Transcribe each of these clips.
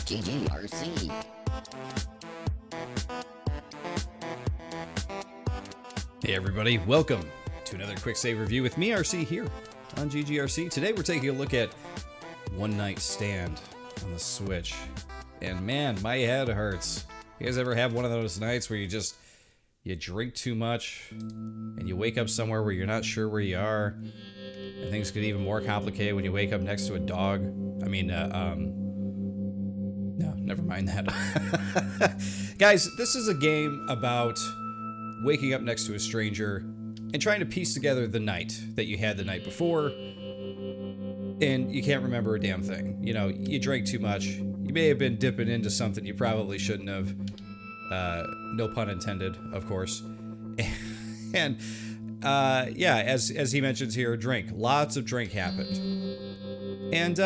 GGRC. Hey everybody, welcome to another QuickSave Review with me, RC, here on GGRC. Today we're taking a look at One Night Stand on the Switch. And man, my head hurts. You guys ever have one of those nights where you drink too much and you wake up somewhere where you're not sure where you are, and things get even more complicated when you wake up next to a dog? No, never mind that. Guys, this is a game about waking up next to a stranger and trying to piece together the night that you had the night before, and you can't remember a damn thing. You know, you drank too much. You may have been dipping into something you probably shouldn't have. No pun intended, of course. And yeah, as he mentions here, drink. Lots of drink happened. And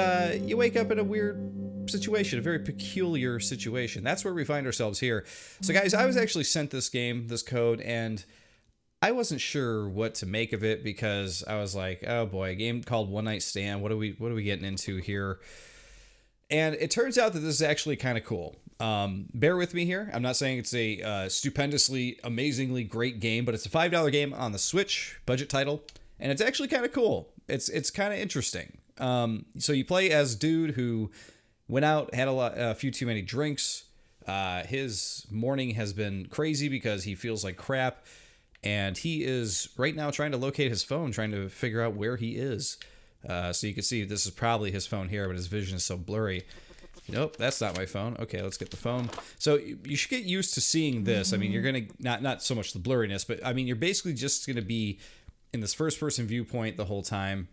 you wake up in a weird situation, a very peculiar situation. That's where we find ourselves here. So guys, I was actually sent this game, this code, and I wasn't sure what to make of it because I was like, oh boy, a game called One Night Stand. What are we getting into here? And it turns out that this is actually kind of cool. Bear with me here. I'm not saying it's a stupendously, amazingly great game, but it's a $5 game on the Switch, budget title, and it's actually kind of cool. It's kind of interesting. So you play as a dude who went out, had a few too many drinks. His morning has been crazy because he feels like crap, and he is right now trying to locate his phone, trying to figure out where he is. So you can see this is probably his phone here, but his vision is so blurry. Nope, that's not my phone. Okay, let's get the phone. So you should get used to seeing this. I mean, you're going to, not so much the blurriness, but I mean, you're basically just going to be in this first-person viewpoint the whole time,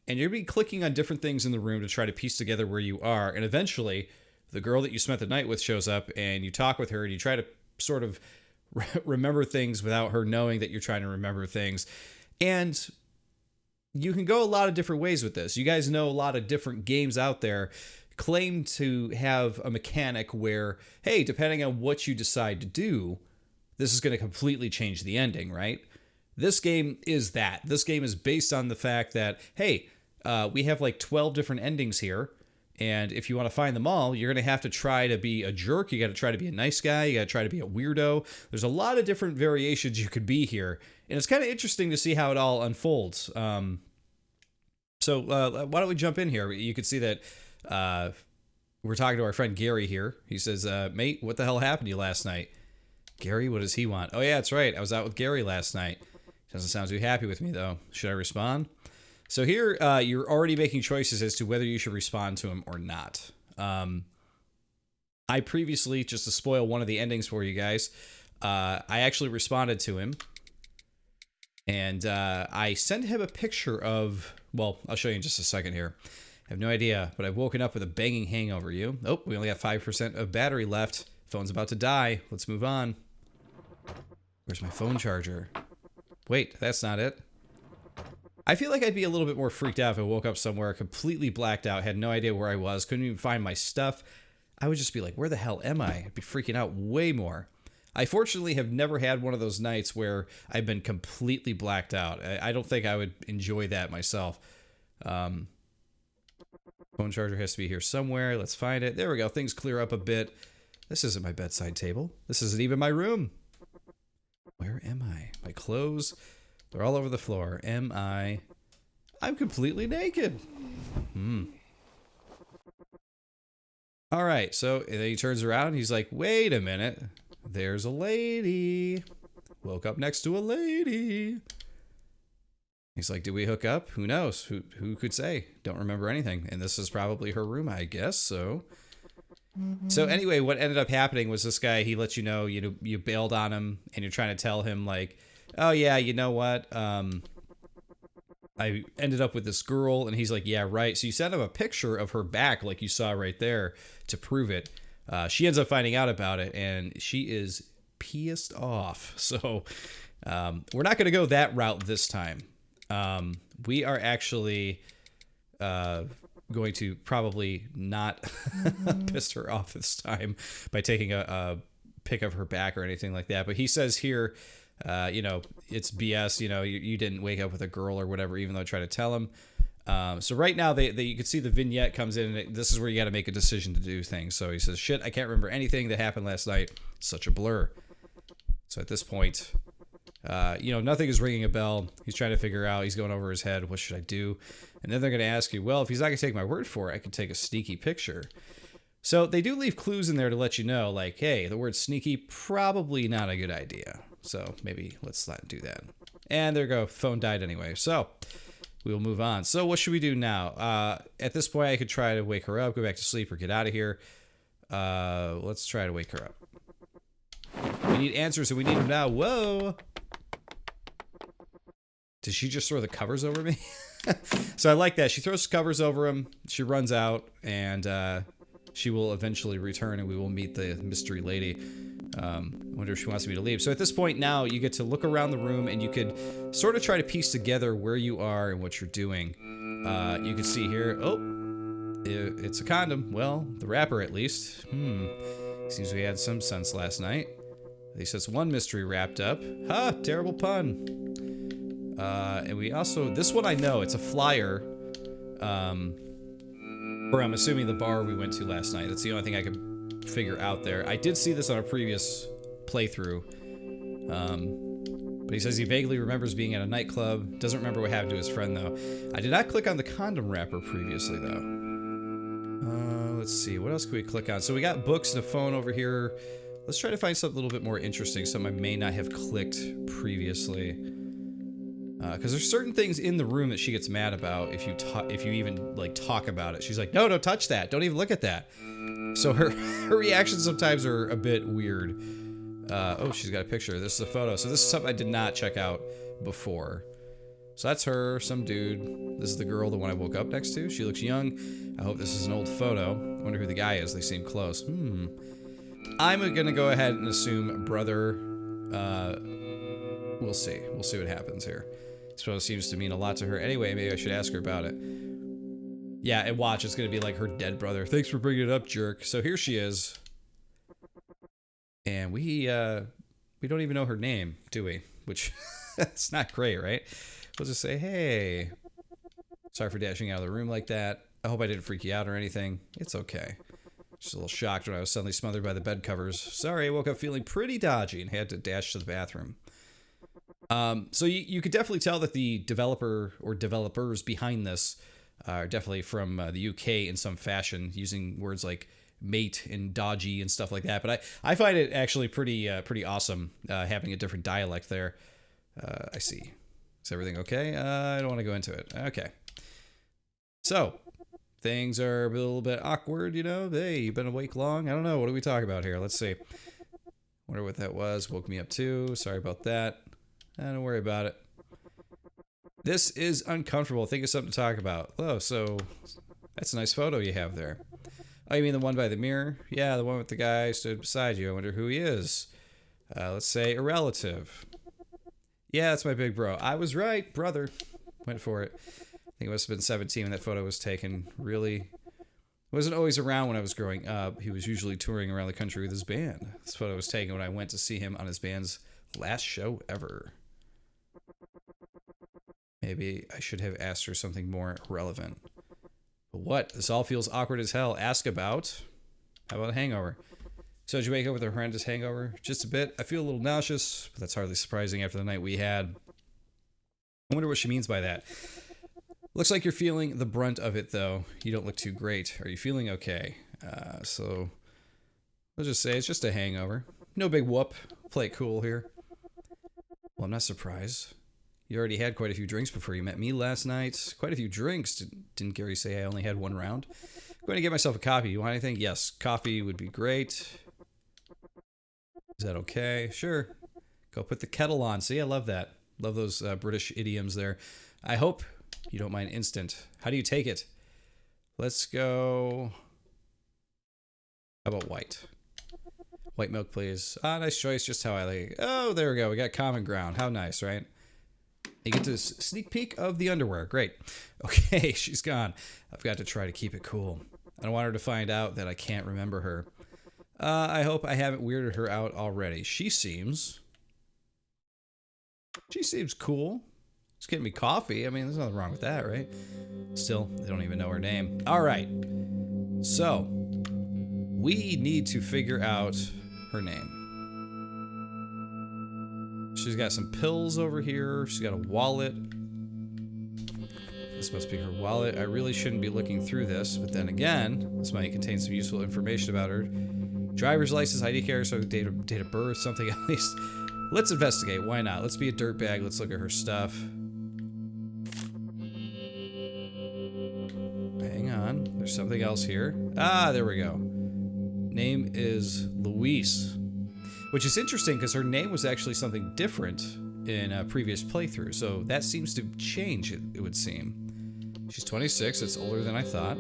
and you're going to be clicking on different things in the room to try to piece together where you are, and eventually the girl that you spent the night with shows up, and you talk with her, and you try to sort of remember things without her knowing that you're trying to remember things. And you can go a lot of different ways with this. You guys know a lot of different games out there claim to have a mechanic where, hey, depending on what you decide to do, this is going to completely change the ending, right? This game is that. This game is based on the fact that, hey, we have like 12 different endings here, and if you want to find them all, you're going to have to try to be a jerk. You got to try to be a nice guy. You got to try to be a weirdo. There's a lot of different variations you could be here, and it's kind of interesting to see how it all unfolds. So why don't we jump in here? You could see that we're talking to our friend Gary here. He says, mate, what the hell happened to you last night? Gary, what does he want? Oh, yeah, that's right. I was out with Gary last night. Doesn't sound too happy with me, though. Should I respond? So here, you're already making choices as to whether you should respond to him or not. I previously, just to spoil one of the endings for you guys, I actually responded to him. And I sent him a picture of, well, I'll show you in just a second here. I have no idea, but I've woken up with a banging hangover. You? Oh, we only have 5% of battery left. Phone's about to die. Let's move on. Where's my phone charger? Wait, that's not it. I feel like I'd be a little bit more freaked out if I woke up somewhere completely blacked out, had no idea where I was, couldn't even find my stuff. I would just be like, where the hell am I? I'd be freaking out way more. I fortunately have never had one of those nights where I've been completely blacked out. I don't think I would enjoy that myself. Phone charger has to be here somewhere. Let's find it. There we go. Things clear up a bit. This isn't my bedside table. This isn't even my room. Where am I? My clothes, they're all over the floor. I'm completely naked. All right, so then he turns around and he's like, wait a minute. There's a lady. Woke up next to a lady. He's like, did we hook up? Who knows? Who could say? Don't remember anything. And this is probably her room, I guess, so. So anyway, what ended up happening was this guy, he let you know, you bailed on him, and you're trying to tell him, like, oh yeah, you know what? I ended up with this girl, and he's like, yeah, right. So you sent him a picture of her back, like you saw right there, to prove it. She ends up finding out about it, and she is pissed off. So we're not going to go that route this time. We are actually going to probably not piss her off this time by taking a pic of her back or anything like that. But he says here, it's BS. You didn't wake up with a girl or whatever, even though I try to tell him. So right now, you can see the vignette comes in, and this is where you got to make a decision to do things. So he says, shit, I can't remember anything that happened last night. Such a blur. So at this point, nothing is ringing a bell. He's trying to figure out, he's going over his head, what should I do? And then they're going to ask you, well, if he's not going to take my word for it, I can take a sneaky picture. So they do leave clues in there to let you know, like, hey, the word sneaky, probably not a good idea. So maybe let's not do that. And there you go, phone died anyway. So we will move on. So what should we do now? At this point, I could try to wake her up, go back to sleep, or get out of here. Let's try to wake her up. We need answers, and we need them now. Whoa! Did she just throw the covers over me? So I like that. She throws covers over him. She runs out, and she will eventually return, and we will meet the mystery lady. I wonder if she wants me to leave. So at this point now, you get to look around the room, and you could sort of try to piece together where you are and what you're doing. You can see here, it's a condom. Well, the wrapper at least. Seems we had some sense last night. At least that's one mystery wrapped up. Ha! Terrible pun. And we also, this one I know, it's a flyer. Or I'm assuming the bar we went to last night. That's the only thing I could figure out there. I did see this on a previous playthrough. But he says he vaguely remembers being at a nightclub. Doesn't remember what happened to his friend, though. I did not click on the condom wrapper previously, though. Let's see. What else can we click on? So we got books and a phone over here. Let's try to find something a little bit more interesting. Something I may not have clicked previously. Because there's certain things in the room that she gets mad about if you even like talk about it. She's like, no, don't touch that. Don't even look at that. So her reactions sometimes are a bit weird. Oh, she's got a picture. This is a photo. So this is something I did not check out before. So that's her, some dude. This is the girl, the one I woke up next to. She looks young. I hope this is an old photo. I wonder who the guy is. They seem close. I'm gonna go ahead and assume brother. We'll see. We'll see what happens here. This photo seems to mean a lot to her. Anyway, maybe I should ask her about it. Yeah, and watch. It's gonna be like her dead brother. Thanks for bringing it up, jerk. So here she is. And we don't even know her name, do we? Which, it's not great, right? We'll just say, hey. Sorry for dashing out of the room like that. I hope I didn't freak you out or anything. It's okay. Just a little shocked when I was suddenly smothered by the bed covers. Sorry, I woke up feeling pretty dodgy and had to dash to the bathroom. So you could definitely tell that the developer or developers behind this are definitely from the UK in some fashion, using words like mate and dodgy and stuff like that. But I find it actually pretty awesome having a different dialect there. I see. Is everything okay? I don't want to go into it. Okay. So, things are a little bit awkward, you know? Hey, you've been awake long? I don't know. What do we talk about here? Let's see. Wonder what that was. Woke me up too. Sorry about that. Don't worry about it. This is uncomfortable. Think of something to talk about. Oh, so that's a nice photo you have there. Oh, you mean the one by the mirror? Yeah, the one with the guy stood beside you. I wonder who he is. Let's say a relative. Yeah, that's my big bro. I was right, brother. Went for it. I think it must have been 17 when that photo was taken. Really wasn't always around when I was growing up. He was usually touring around the country with his band. This photo was taken when I went to see him on his band's last show ever. Maybe I should have asked her something more relevant. But what? This all feels awkward as hell. Ask about... How about a hangover? So did you wake up with a horrendous hangover? Just a bit. I feel a little nauseous, but that's hardly surprising after the night we had. I wonder what she means by that. Looks like you're feeling the brunt of it, though. You don't look too great. Are you feeling okay? So let's just say it's just a hangover. No big whoop. Play it cool here. Well, I'm not surprised. You already had quite a few drinks before you met me last night. Quite a few drinks. Didn't Gary say I only had one round? I'm going to get myself a coffee. You want anything? Yes, coffee would be great. Is that okay? Sure. Go put the kettle on. See, I love that. Love those British idioms there. I hope you don't mind instant. How do you take it? Let's go... How about white? White milk, please. Ah, nice choice. Just how I like it. Oh, there we go. We got common ground. How nice, right? You get to sneak peek of the underwear. Great. Okay, she's gone. I've got to try to keep it cool. I don't want her to find out that I can't remember her. I hope I haven't weirded her out already. She seems cool. Just getting me coffee. I mean, there's nothing wrong with that, right? Still, they don't even know her name. All right. So, we need to figure out her name. She's got some pills over here. She's got a wallet. This must be her wallet. I really shouldn't be looking through this, but then again, this might contain some useful information about her. Driver's license, ID card, so date of birth, something at least. Let's investigate. Why not? Let's be a dirtbag. Let's look at her stuff. Hang on. There's something else here. Ah, there we go. Name is Louise. Which is interesting because her name was actually something different in a previous playthrough. So that seems to change, it would seem. She's 26. It's older than I thought.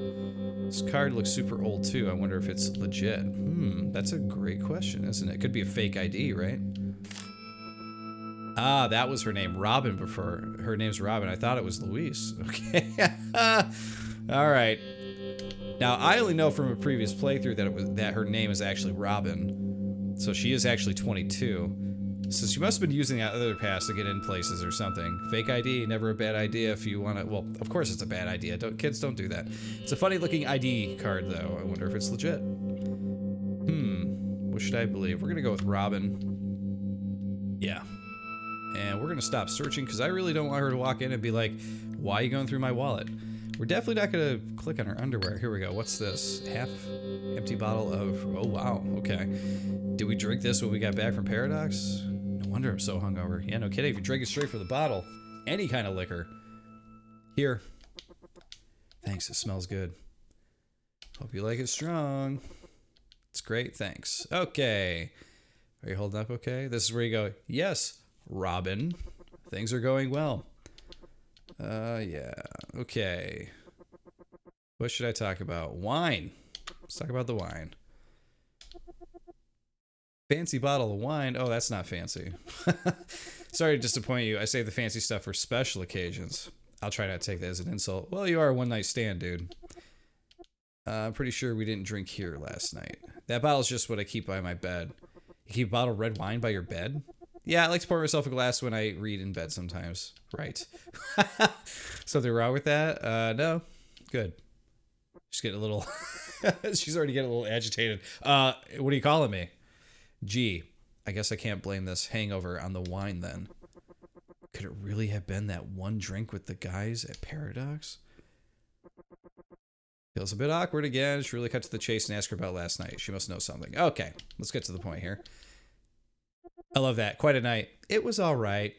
This card looks super old too. I wonder if it's legit. That's a great question, isn't it? Could be a fake ID, right? Ah, that was her name, Robin, before. Her name's Robin. I thought it was Louise. Okay. All right. Now, I only know from a previous playthrough that her name is actually Robin. So she is actually 22. So she must have been using that other pass to get in places or something. Fake ID, never a bad idea if you want to... Well, of course it's a bad idea. Kids don't do that. It's a funny looking ID card, though. I wonder if it's legit. What should I believe? We're going to go with Robin. Yeah. And we're going to stop searching because I really don't want her to walk in and be like, why are you going through my wallet? We're definitely not going to click on her underwear. Here we go. What's this? Half empty bottle of... Oh, wow. Okay. Did we drink this when we got back from Paradox? No wonder I'm so hungover. Yeah, no kidding. If you drink it straight from the bottle, any kind of liquor. Here. Thanks. It smells good. Hope you like it strong. It's great. Thanks. Okay. Are you holding up okay? This is where you go, yes, Robin. Things are going well. Yeah. Okay. What should I talk about? Wine. Let's talk about the wine. Fancy bottle of wine. Oh, that's not fancy. Sorry to disappoint you. I save the fancy stuff for special occasions. I'll try not to take that as an insult. Well, you are a one-night stand, dude. I'm pretty sure we didn't drink here last night. That bottle's just what I keep by my bed. You keep a bottle of red wine by your bed? Yeah, I like to pour myself a glass when I read in bed sometimes. Right. Something wrong with that? No. Good. She's getting a little... She's already getting a little agitated. What are you calling me? Gee, I guess I can't blame this hangover on the wine then. Could it really have been that one drink with the guys at Paradox? Feels a bit awkward again. Should really cut to the chase and ask her about last night. She must know something. Okay, let's get to the point here. I love that. Quite a night. It was all right.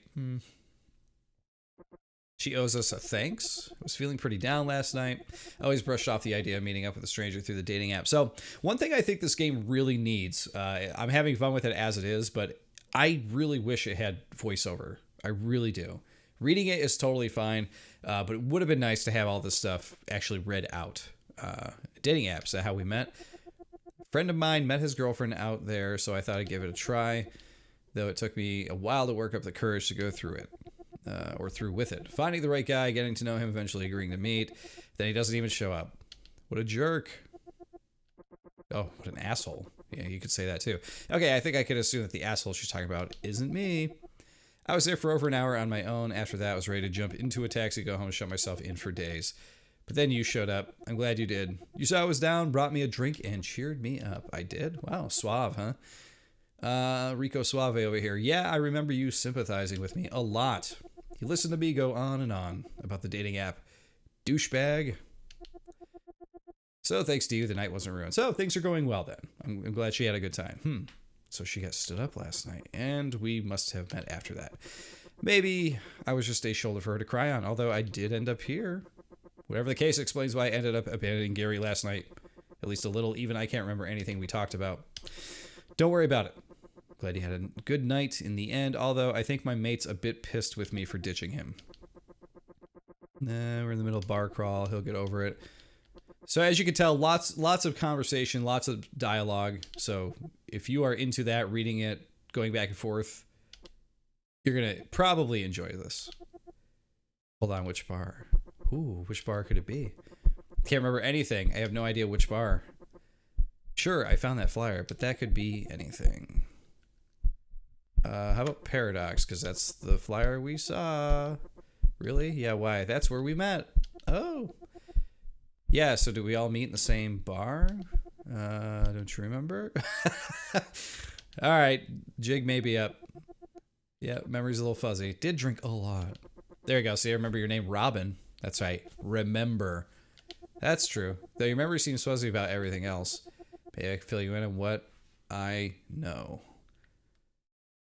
She owes us a thanks. I was feeling pretty down last night. I always brushed off the idea of meeting up with a stranger through the dating app. So one thing I think this game really needs, I'm having fun with it as it is, but I really wish it had voiceover. I really do. Reading it is totally fine, but it would have been nice to have all this stuff actually read out. Dating apps, how we met. A friend of mine met his girlfriend out there, so I thought I'd give it a try, though it took me a while to work up the courage to go through it. Or through with it. Finding the right guy, getting to know him, eventually agreeing to meet. Then he doesn't even show up. What a jerk. Oh, what an asshole. Yeah, you could say that too. Okay, I think I could assume that the asshole she's talking about isn't me. I was there for over an hour on my own. After that, I was ready to jump into a taxi, go home, and shut myself in for days. But then you showed up. I'm glad you did. You saw I was down, brought me a drink, and cheered me up. I did? Wow, suave, huh? Rico Suave over here. Yeah, I remember you sympathizing with me a lot. You listened to me go on and on about the dating app. Douchebag. So thanks to you, the night wasn't ruined. So things are going well then. I'm glad she had a good time. So she got stood up last night, and we must have met after that. Maybe I was just a shoulder for her to cry on, although I did end up here. Whatever the case, explains why I ended up abandoning Gary last night. At least a little. Even I can't remember anything we talked about. Don't worry about it. Glad he had a good night in the end, although I think my mate's a bit pissed with me for ditching him. Nah, we're in the middle of bar crawl. He'll get over it. So as you can tell, lots of conversation, lots of dialogue. So if you are into that, reading it, going back and forth, you're going to probably enjoy this. Hold on, which bar? Ooh, which bar could it be? Can't remember anything. I have no idea which bar. Sure, I found that flyer, but that could be anything. How about Paradox? Because that's the flyer we saw. Really? Yeah, why? That's where we met. Oh. Yeah, so do we all meet in the same bar? Don't you remember? All right, jig may be up. Yeah, memory's a little fuzzy. Did drink a lot. There you go. See, I remember your name, Robin. That's right. Remember. That's true. Though your memory seems fuzzy about everything else. Maybe I can fill you in on what I know.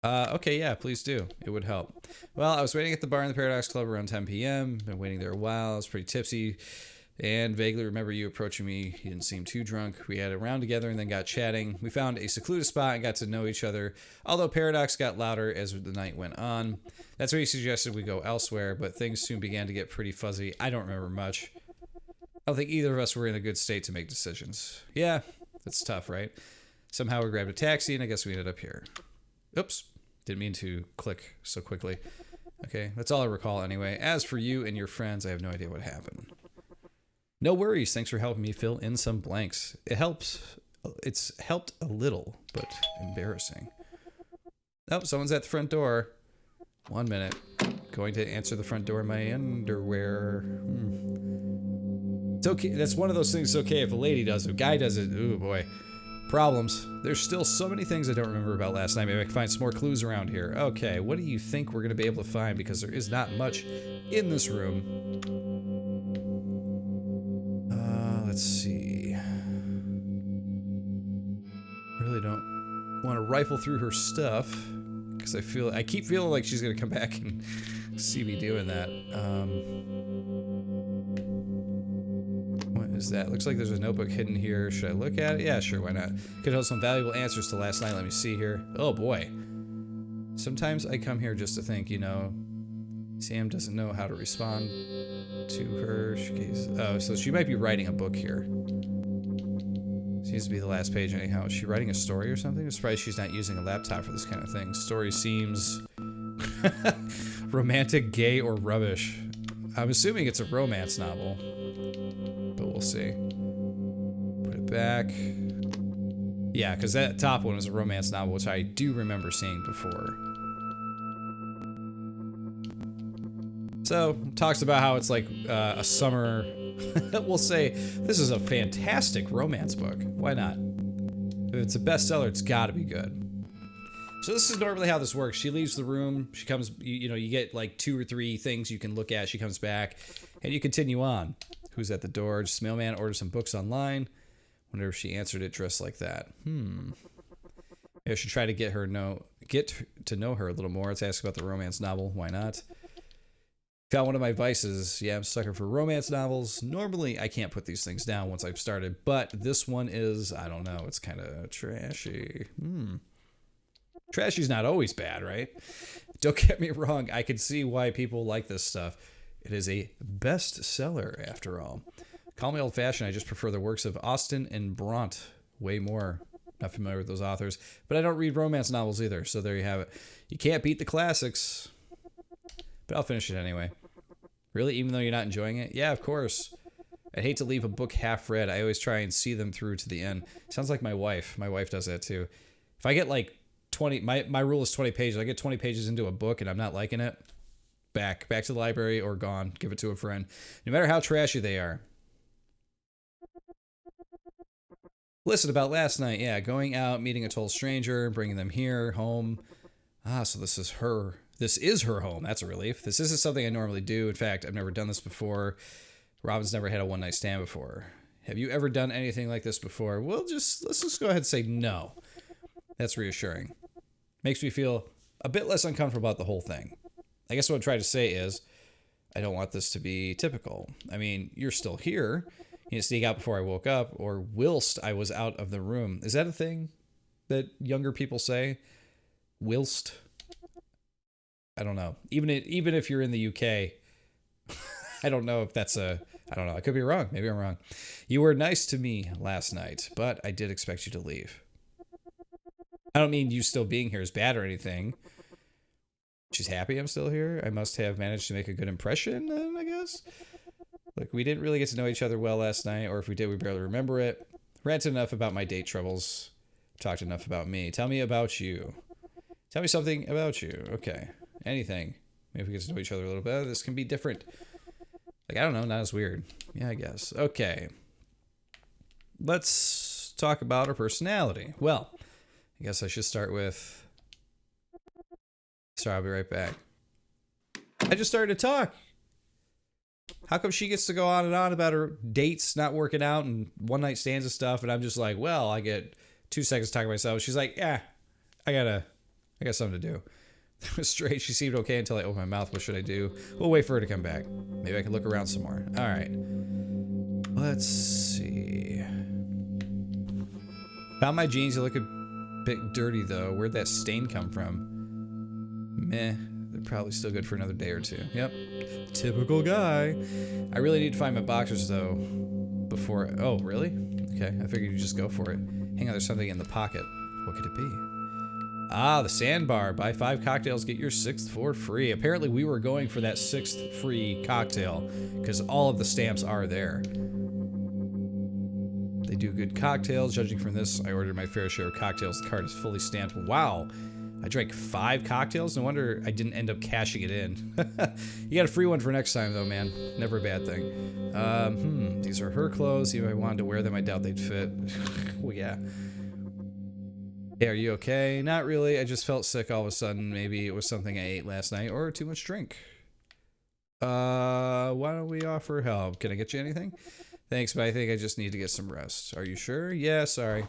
Okay, yeah, please do. It would help. Well, I was waiting at the bar in the Paradox Club around 10 p.m. Been waiting there a while. I was pretty tipsy and vaguely remember you approaching me. You didn't seem too drunk. We had a round together and then got chatting. We found a secluded spot and got to know each other, although Paradox got louder as the night went on. That's where you suggested we go elsewhere, but things soon began to get pretty fuzzy. I don't remember much. I don't think either of us were in a good state to make decisions. Yeah, that's tough, right? Somehow we grabbed a taxi and I guess we ended up here. Oops. Didn't mean to click so quickly. Okay, that's all I recall anyway. As for you and your friends, I have no idea what happened. No worries. Thanks for helping me fill in some blanks. It helps. It's helped a little, but embarrassing. Oh, someone's at the front door. 1 minute. Going to answer the front door in my underwear. It's okay. That's one of those things. It's okay if a lady does it. If a guy does it. Ooh, boy. Problems. There's still so many things I don't remember about last night. Maybe I can find some more clues around here. Okay, what do you think we're going to be able to find? Because there is not much in this room. Let's see. Really don't want to rifle through her stuff because I keep feeling like she's going to come back and see me doing that. What is that? Looks like there's a notebook hidden here. Should I look at it? Yeah, sure, why not? Could hold some valuable answers to last night. Let me see here. Oh boy. Sometimes I come here just to think, you know, Sam doesn't know how to respond to her. Oh, so she might be writing a book here. Seems to be the last page anyhow. Is she writing a story or something? I'm surprised she's not using a laptop for this kind of thing. Story seems romantic, gay, or rubbish. I'm assuming it's a romance novel, but we'll see. Put it back. Yeah, because that top one was a romance novel, which I do remember seeing before. So, talks about how it's like a summer. We'll say this is a fantastic romance book. Why not? If it's a bestseller, it's got to be good. So this is normally how this works. She leaves the room. She comes. You get like 2 or 3 things you can look at. She comes back, and you continue on. Who's at the door? Just mailman ordered some books online. Wonder if she answered it dressed like that. Maybe I should try to get to know her a little more. Let's ask about the romance novel. Why not? Found one of my vices. Yeah, I'm a sucker for romance novels. Normally, I can't put these things down once I've started, but this one is, I don't know, it's kind of trashy. Trashy's not always bad, right? Don't get me wrong, I can see why people like this stuff. It is a bestseller, after all. Call me old-fashioned, I just prefer the works of Austen and Bront way more. Not familiar with those authors, but I don't read romance novels either, so there you have it. You can't beat the classics, but I'll finish it anyway. Really? Even though you're not enjoying it? Yeah, of course. I hate to leave a book half read. I always try and see them through to the end. Sounds like my wife. My wife does that too. If I get like 20, my rule is 20 pages. I get 20 pages into a book and I'm not liking it, back to the library or gone. Give it to a friend. No matter how trashy they are. Listen, about last night. Yeah, going out, meeting a total stranger, bringing them here, home. So this is her. This is her home. That's a relief. This isn't something I normally do. In fact, I've never done this before. Robin's never had a one-night stand before. Have you ever done anything like this before? Well, let's just go ahead and say no. That's reassuring. Makes me feel a bit less uncomfortable about the whole thing. I guess what I'm trying to say is I don't want this to be typical. I mean, you're still here. You didn't sneak out before I woke up or whilst I was out of the room. Is that a thing that younger people say? Whilst? I don't know. Even if you're in the UK, I don't know if that's I don't know. I could be wrong. Maybe I'm wrong. You were nice to me last night, but I did expect you to leave. I don't mean you still being here is bad or anything. She's happy I'm still here. I must have managed to make a good impression, then, I guess. Like, we didn't really get to know each other well last night, or if we did, we barely remember it. Ranted enough about my date troubles. Talked enough about me. Tell me about you. Tell me something about you. Okay. Anything. Maybe we get to know each other a little bit. This can be different. Like, I don't know, not as weird. Yeah, I guess. Okay. Let's talk about her personality. Well, I guess I should start with... Sorry, I'll be right back. I just started to talk. How come she gets to go on and on about her dates not working out and one night stands and stuff, and I'm just like, well, I get 2 seconds to talk to myself. She's like, yeah, I got something to do. That was straight. She seemed okay until I opened my mouth. What should I do? We'll wait for her to come back. Maybe I can look around some more. All right. Let's see. Found my jeans. They look a bit dirty, though. Where'd that stain come from? Meh. They're probably still good for another day or two. Yep. Typical guy. I really need to find my boxers, though, before... Oh, really? Okay. I figured you'd just go for it. Hang on, there's something in the pocket. What could it be? Ah, the sandbar. Buy 5 cocktails, get your 6th for free. Apparently, we were going for that 6th free cocktail because all of the stamps are there. They do good cocktails. Judging from this, I ordered my fair share of cocktails. The card is fully stamped. Wow. I drank 5 cocktails. No wonder I didn't end up cashing it in. You got a free one for next time, though, man. Never a bad thing. These are her clothes. If I wanted to wear them, I doubt they'd fit. Well, yeah. Hey, are you okay? Not really. I just felt sick all of a sudden. Maybe it was something I ate last night or too much drink. Why don't we offer help? Can I get you anything? Thanks, but I think I just need to get some rest. Are you sure? Yeah, sorry.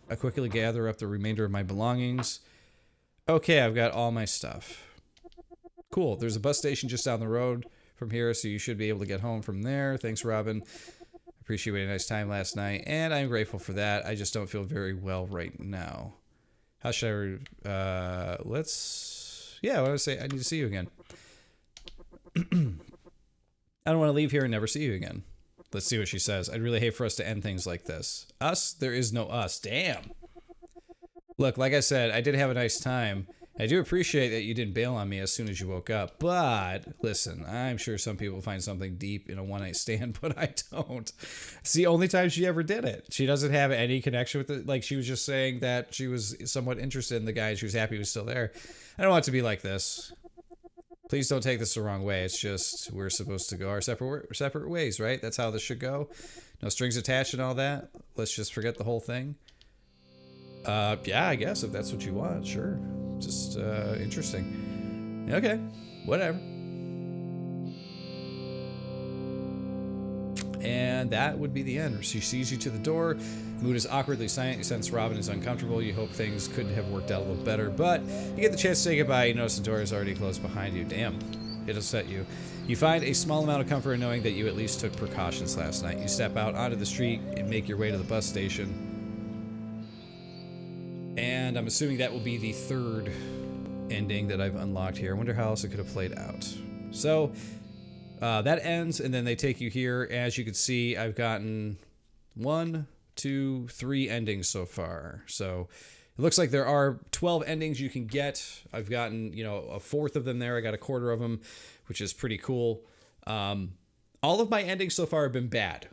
I quickly gather up the remainder of my belongings. Okay, I've got all my stuff. Cool. There's a bus station just down the road from here, so you should be able to get home from there. Thanks, Robin. Appreciate a nice time last night, and I'm grateful for that. I just don't feel very well right now. How should I... Yeah, what would I say? I need to see you again. I don't want to leave here and never see you again. Let's see what she says. I'd really hate for us to end things like this. Us? There is no us. Damn. Look, like I said, I did have a nice time. I do appreciate that you didn't bail on me as soon as you woke up. But, listen, I'm sure some people find something deep in a one-night stand, but I don't. It's the only time she ever did it. She doesn't have any connection with it. Like, she was just saying that she was somewhat interested in the guy and she was happy he was still there. I don't want it to be like this. Please don't take this the wrong way. It's just we're supposed to go our separate ways, right? That's how this should go. No strings attached and all that. Let's just forget the whole thing. Yeah, I guess if that's what you want, sure. Just interesting. Okay, whatever. And that would be the end. She sees you to the door. Mood is awkwardly silent. You sense Robin is uncomfortable. You hope things could have worked out a little better, but you get the chance to say goodbye. You notice the door is already closed behind you. Damn, it'll set you. You find a small amount of comfort in knowing that you at least took precautions last night. You step out onto the street and make your way to the bus station. And I'm assuming that will be the 3rd ending that I've unlocked here. I wonder how else it could have played out. So that ends, and then they take you here. As you can see, I've gotten 1, 2, 3 endings so far. So it looks like there are 12 endings you can get. I've gotten, you know, a 4th of them there. I got a 1/4 of them, which is pretty cool. All of my endings so far have been bad.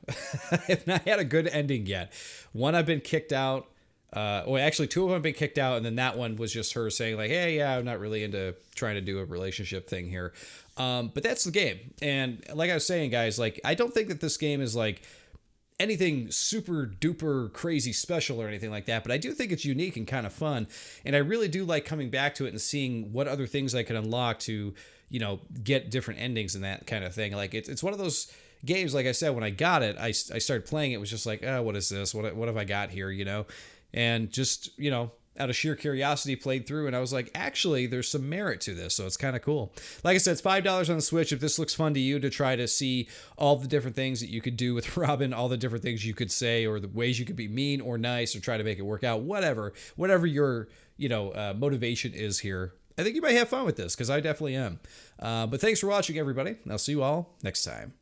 I have not had a good ending yet. One, I've been kicked out. Well, actually, 2 of them have been kicked out, and then that one was just her saying, like, hey, yeah, I'm not really into trying to do a relationship thing here. But that's the game. And like I was saying, guys, like, I don't think that this game is, like, anything super duper crazy special or anything like that, but I do think it's unique and kind of fun. And I really do like coming back to it and seeing what other things I can unlock to, you know, get different endings and that kind of thing. Like, it's one of those games, like I said, when I got it, I started playing, it was just like, oh, what is this? What have I got here, you know? And just, you know, out of sheer curiosity played through, and I was like, actually, there's some merit to this, so it's kind of cool. Like I said, it's $5 on the Switch. If this looks fun to you to try to see all the different things that you could do with Robin, all the different things you could say, or the ways you could be mean or nice or try to make it work out, whatever your, you know, motivation is here, I think you might have fun with this, because I definitely am. But thanks for watching, everybody. I'll see you all next time.